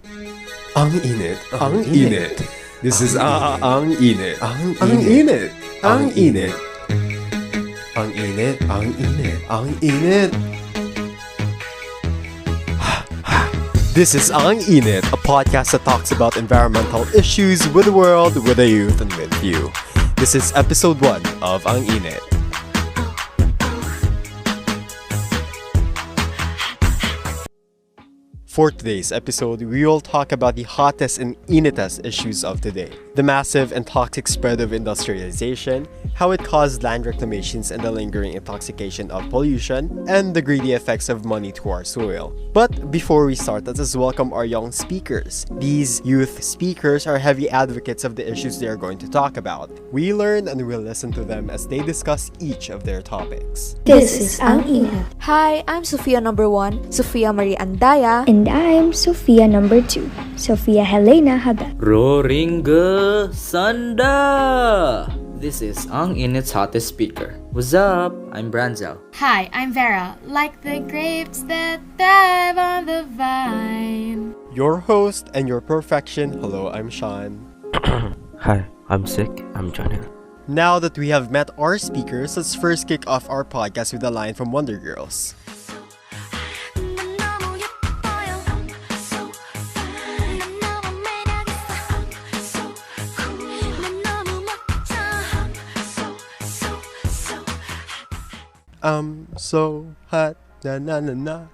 Ang Init, Ang Init. This is Ang Init, Ang Init, Ang Init. Ang Init, Ang Init, Ang Init. This is Ang Init, a podcast that talks about environmental issues with the world, with the youth, and with you. This is episode 1 of Ang Init. For today's episode, we will talk about the hottest and initest issues of today. The massive and toxic spread of industrialization, how it caused land reclamations and the lingering intoxication of pollution, and the greedy effects of money to our soil. But before we start, let us welcome our young speakers. These youth speakers are heavy advocates of the issues they are going to talk about. We learn and we'll listen to them as they discuss each of their topics. This is Ang Init. Hi, I'm Sofia number 1, Sofia Marie Andaya. And I'm Sofia number 2, Sofia Helena Habet. Roringa Sanda! This is Ang Init's hottest speaker. What's up? I'm Branzel. Hi, I'm Vera, like the grapes that thrive on the vine. Your host and your perfection. Hello, I'm Sean. Hi, I'm Sick. I'm Johnny. Now that we have met our speakers, let's first kick off our podcast with a line from Wonder Girls. So hot, na na na na.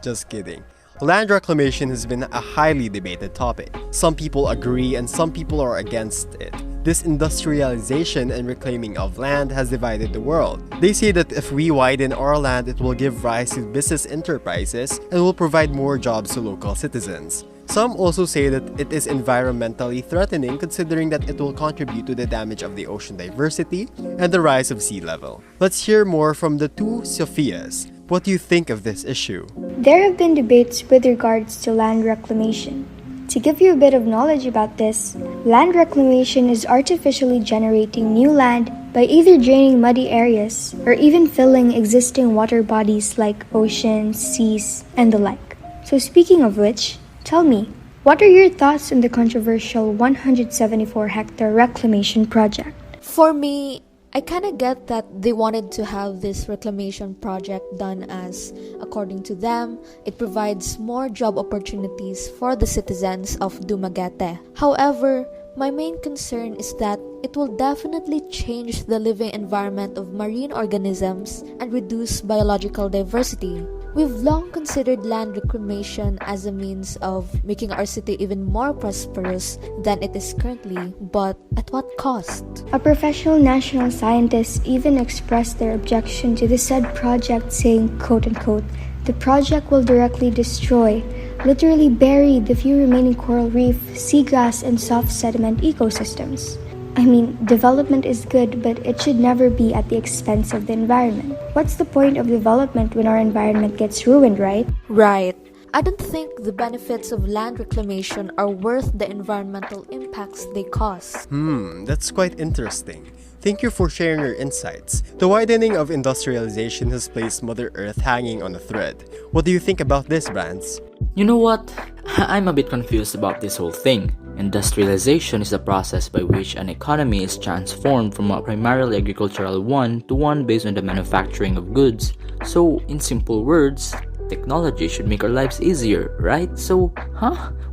Just kidding. Land reclamation has been a highly debated topic. Some people agree and some people are against it. This industrialization and reclaiming of land has divided the world. They say that if we widen our land, it will give rise to business enterprises and will provide more jobs to local citizens. Some also say that it is environmentally threatening considering that it will contribute to the damage of the ocean diversity and the rise of sea level. Let's hear more from the two Sophias. What do you think of this issue? There have been debates with regards to land reclamation. To give you a bit of knowledge about this, land reclamation is artificially generating new land by either draining muddy areas or even filling existing water bodies like oceans, seas, and the like. So speaking of which, tell me, what are your thoughts on the controversial 174-hectare reclamation project? For me, I kinda get that they wanted to have this reclamation project done as, according to them, it provides more job opportunities for the citizens of Dumaguete. However, my main concern is that it will definitely change the living environment of marine organisms and reduce biological diversity. We've long considered land reclamation as a means of making our city even more prosperous than it is currently, but at what cost? A professional national scientist even expressed their objection to the said project, saying, quote-unquote, the project will directly destroy, literally bury the few remaining coral reef, seagrass, and soft sediment ecosystems. I mean, development is good, but it should never be at the expense of the environment. What's the point of development when our environment gets ruined, right? Right. I don't think the benefits of land reclamation are worth the environmental impacts they cause. That's quite interesting. Thank you for sharing your insights. The widening of industrialization has placed Mother Earth hanging on a thread. What do you think about this, Brands? You know what? I'm a bit confused about this whole thing. Industrialization is the process by which an economy is transformed from a primarily agricultural one to one based on the manufacturing of goods. So, in simple words, technology should make our lives easier, right? So,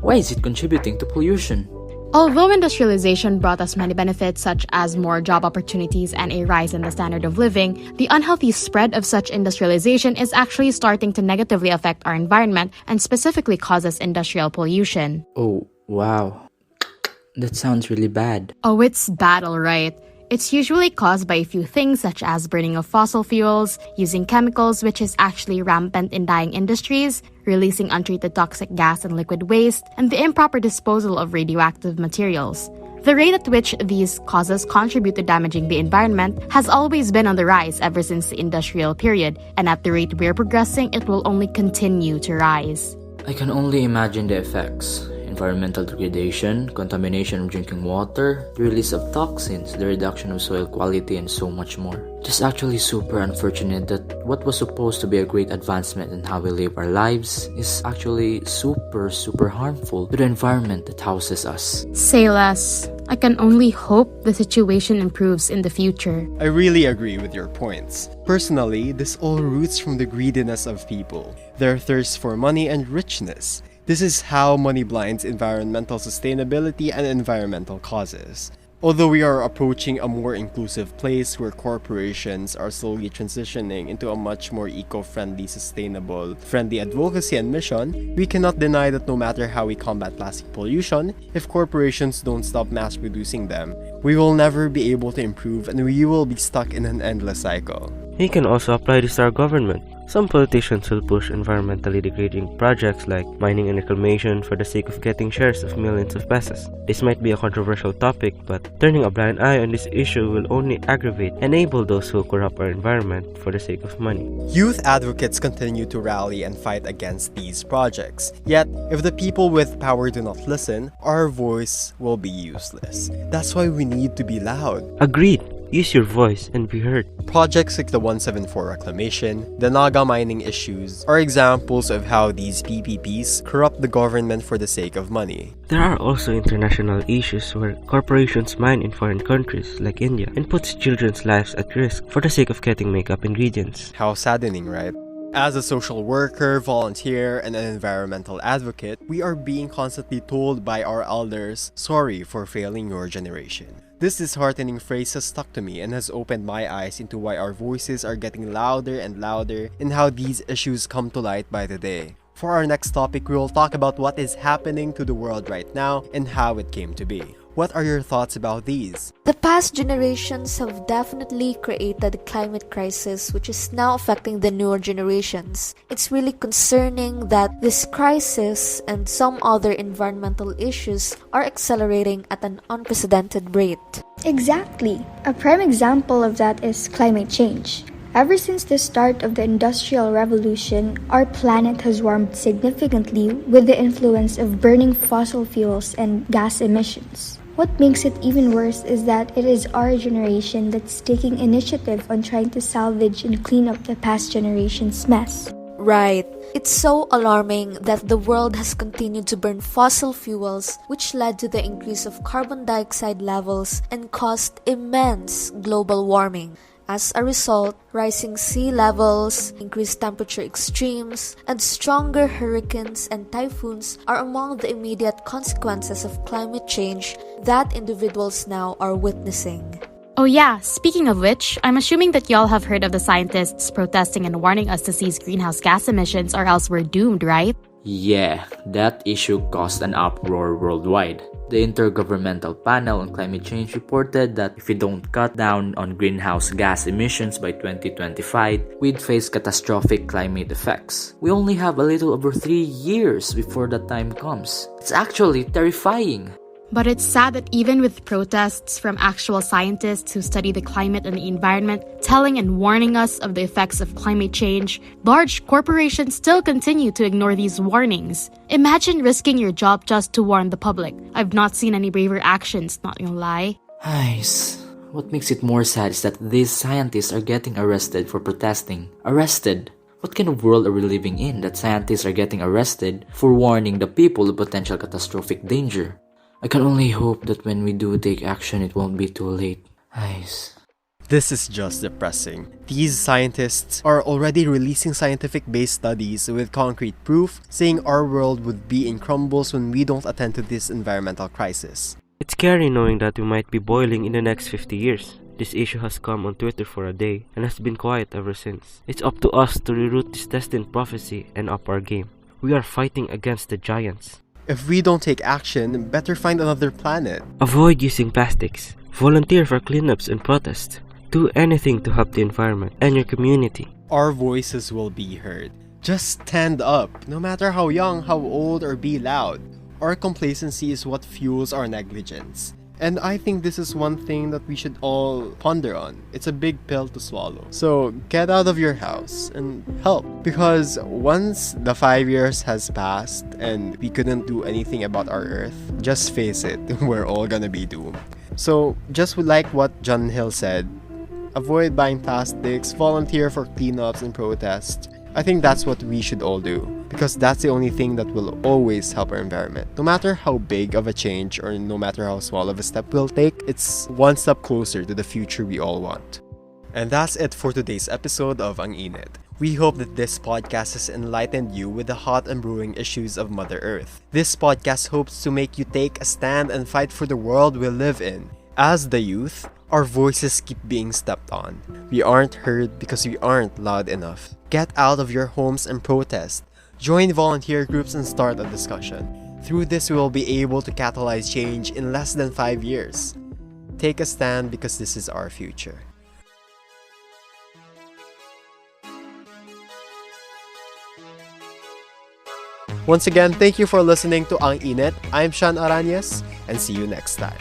why is it contributing to pollution? Although industrialization brought us many benefits such as more job opportunities and a rise in the standard of living, the unhealthy spread of such industrialization is actually starting to negatively affect our environment and specifically causes industrial pollution. Oh, wow. That sounds really bad. Oh, it's bad, alright. It's usually caused by a few things such as burning of fossil fuels, using chemicals which is actually rampant in dyeing industries, releasing untreated toxic gas and liquid waste, and the improper disposal of radioactive materials. The rate at which these causes contribute to damaging the environment has always been on the rise ever since the industrial period, and at the rate we're progressing, it will only continue to rise. I can only imagine the effects. environmental degradation, contamination of drinking water, the release of toxins, the reduction of soil quality, and so much more. It's actually super unfortunate that what was supposed to be a great advancement in how we live our lives is actually super harmful to the environment that houses us. Say less. I can only hope the situation improves in the future. I really agree with your points. Personally, this all roots from the greediness of people, their thirst for money and richness. This is how money blinds environmental sustainability and environmental causes. Although we are approaching a more inclusive place where corporations are slowly transitioning into a much more eco-friendly, sustainable-friendly advocacy and mission, we cannot deny that no matter how we combat plastic pollution, if corporations don't stop mass-producing them, we will never be able to improve and we will be stuck in an endless cycle. We can also apply this to our government. Some politicians will push environmentally degrading projects like mining and reclamation for the sake of getting shares of millions of pesos. This might be a controversial topic, but turning a blind eye on this issue will only aggravate and enable those who corrupt our environment for the sake of money. Youth advocates continue to rally and fight against these projects. Yet, if the people with power do not listen, our voice will be useless. That's why we need to be loud. Agreed! Use your voice and be heard. Projects like the 174 reclamation, the Naga mining issues, are examples of how these PPPs corrupt the government for the sake of money. There are also international issues where corporations mine in foreign countries like India and puts children's lives at risk for the sake of getting makeup ingredients. How saddening, right? As a social worker, volunteer, and an environmental advocate, we are being constantly told by our elders, "Sorry for failing your generation." This disheartening phrase has stuck to me and has opened my eyes into why our voices are getting louder and louder and how these issues come to light by the day. For our next topic, we will talk about what is happening to the world right now and how it came to be. What are your thoughts about these? The past generations have definitely created a climate crisis which is now affecting the newer generations. It's really concerning that this crisis and some other environmental issues are accelerating at an unprecedented rate. Exactly. A prime example of that is climate change. Ever since the start of the Industrial Revolution, our planet has warmed significantly with the influence of burning fossil fuels and gas emissions. What makes it even worse is that it is our generation that's taking initiative on trying to salvage and clean up the past generation's mess. Right. It's so alarming that the world has continued to burn fossil fuels, which led to the increase of carbon dioxide levels and caused immense global warming. As a result, rising sea levels, increased temperature extremes, and stronger hurricanes and typhoons are among the immediate consequences of climate change that individuals now are witnessing. Oh yeah, speaking of which, I'm assuming that y'all have heard of the scientists protesting and warning us to cease greenhouse gas emissions or else we're doomed, right? Yeah, that issue caused an uproar worldwide. The Intergovernmental Panel on Climate Change reported that if we don't cut down on greenhouse gas emissions by 2025, we'd face catastrophic climate effects. We only have a little over 3 years before that time comes. It's actually terrifying. But it's sad that even with protests from actual scientists who study the climate and the environment telling and warning us of the effects of climate change, large corporations still continue to ignore these warnings. Imagine risking your job just to warn the public. I've not seen any braver actions, not gonna lie. Nice. What makes it more sad is that these scientists are getting arrested for protesting. Arrested? What kind of world are we living in that scientists are getting arrested for warning the people of potential catastrophic danger? I can only hope that when we do take action, it won't be too late. Nice. This is just depressing. These scientists are already releasing scientific-based studies with concrete proof saying our world would be in crumbles when we don't attend to this environmental crisis. It's scary knowing that we might be boiling in the next 50 years. This issue has come on Twitter for a day and has been quiet ever since. It's up to us to reroute this destined prophecy and up our game. We are fighting against the giants. If we don't take action, better find another planet. Avoid using plastics. Volunteer for cleanups and protests. Do anything to help the environment and your community. Our voices will be heard. Just stand up, no matter how young, how old, or be loud. Our complacency is what fuels our negligence. And I think this is one thing that we should all ponder on. It's a big pill to swallow. So get out of your house and help. Because once the 5 years has passed and we couldn't do anything about our earth, just face it, we're all gonna be doomed. So just like what John Hill said, avoid buying plastics, volunteer for cleanups and protests. I think that's what we should all do, because that's the only thing that will always help our environment. No matter how big of a change or no matter how small of a step we'll take, it's one step closer to the future we all want. And that's it for today's episode of Ang Init. We hope that this podcast has enlightened you with the hot and brewing issues of Mother Earth. This podcast hopes to make you take a stand and fight for the world we live in. As the youth, our voices keep being stepped on. We aren't heard because we aren't loud enough. Get out of your homes and protest. Join volunteer groups and start a discussion. Through this, we will be able to catalyze change in less than 5 years. Take a stand because this is our future. Once again, thank you for listening to Ang Init. I'm Sean Aranyes, and see you next time.